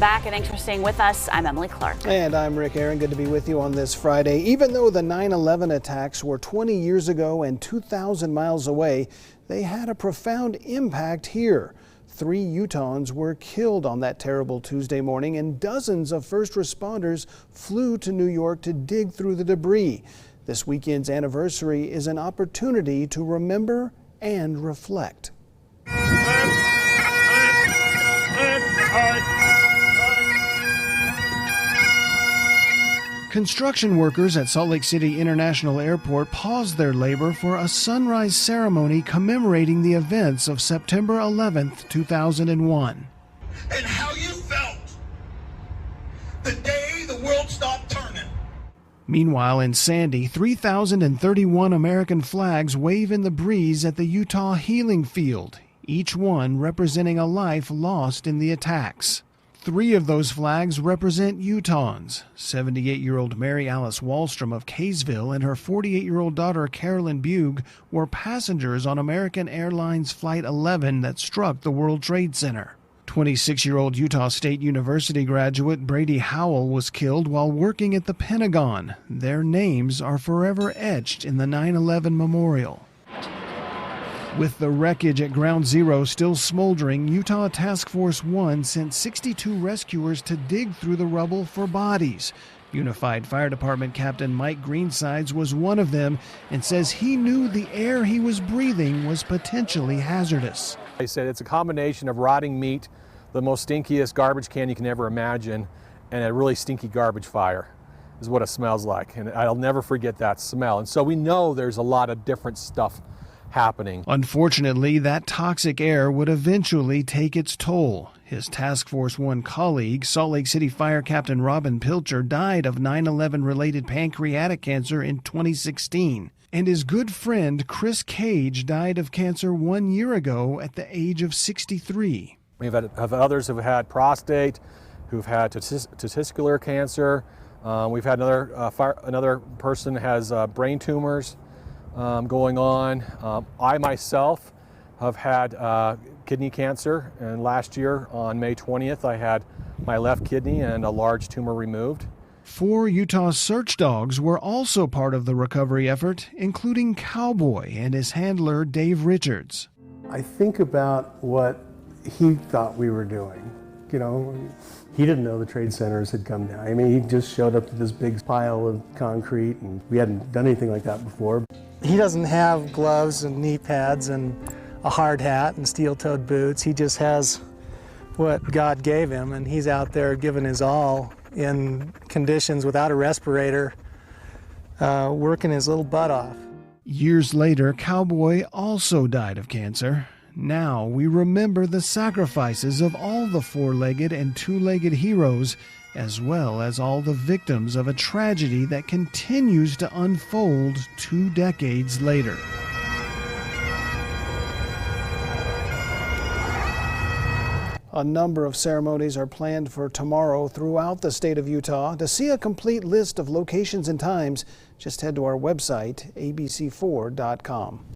back, and thanks for staying with us. I'm Emily Clark. And I'm Rick Aaron. Good to be with you on this Friday. Even though the 9/11 attacks were 20 years ago and 2,000 miles away, they had a profound impact here. 3 Utahns were killed on that terrible Tuesday morning, and dozens of first responders flew to New York to dig through the debris. This weekend's anniversary is an opportunity to remember and reflect. Construction workers at Salt Lake City International Airport paused their labor for a sunrise ceremony commemorating the events of September 11th, 2001. And how you felt the day the world stopped turning. Meanwhile, in Sandy, 3,031 American flags wave in the breeze at the Utah Healing Field, each one representing a life lost in the attacks. 3 of those flags represent Utahns. 78-year-old Mary Alice Wallstrom of Kaysville and her 48-year-old daughter Carolyn Bugh were passengers on American Airlines Flight 11 that struck the World Trade Center. 26-year-old Utah State University graduate Brady Howell was killed while working at the Pentagon. Their names are forever etched in the 9/11 memorial. With the wreckage at Ground Zero still smoldering, Utah Task Force 1 sent 62 rescuers to dig through the rubble for bodies. Unified Fire Department Captain Mike Greensides was one of them and says he knew the air he was breathing was potentially hazardous. They said it's a combination of rotting meat, the most stinkiest garbage can you can ever imagine, and a really stinky garbage fire is what it smells like. And I'll never forget that smell. And so we know there's a lot of different stuff happening. Unfortunately, that toxic air would eventually take its toll. His Task Force 1 colleague, Salt Lake City Fire Captain Robin Pilcher, died of 9/11-related pancreatic cancer in 2016. And his good friend, Chris Cage, died of cancer 1 year ago at the age of 63. We've had others who've had prostate, who've had testicular cancer. We've had another person has brain tumors going on. I myself have had kidney cancer, and last year on May 20th I had my left kidney and a large tumor removed. 4 Utah search dogs were also part of the recovery effort, including Cowboy and his handler Dave Richards. I think about what he thought we were doing. You know, he didn't know the trade centers had come down. I mean, he just showed up to this big pile of concrete, and we hadn't done anything like that before. He doesn't have gloves and knee pads and a hard hat and steel-toed boots. He just has what God gave him, and he's out there giving his all in conditions without a respirator, working his little butt off. Years later, Cowboy also died of cancer. Now we remember the sacrifices of all the 4-legged and 2-legged heroes, as well as all the victims of a tragedy that continues to unfold 2 decades later. A number of ceremonies are planned for tomorrow throughout the state of Utah. To see a complete list of locations and times, just head to our website, abc4.com.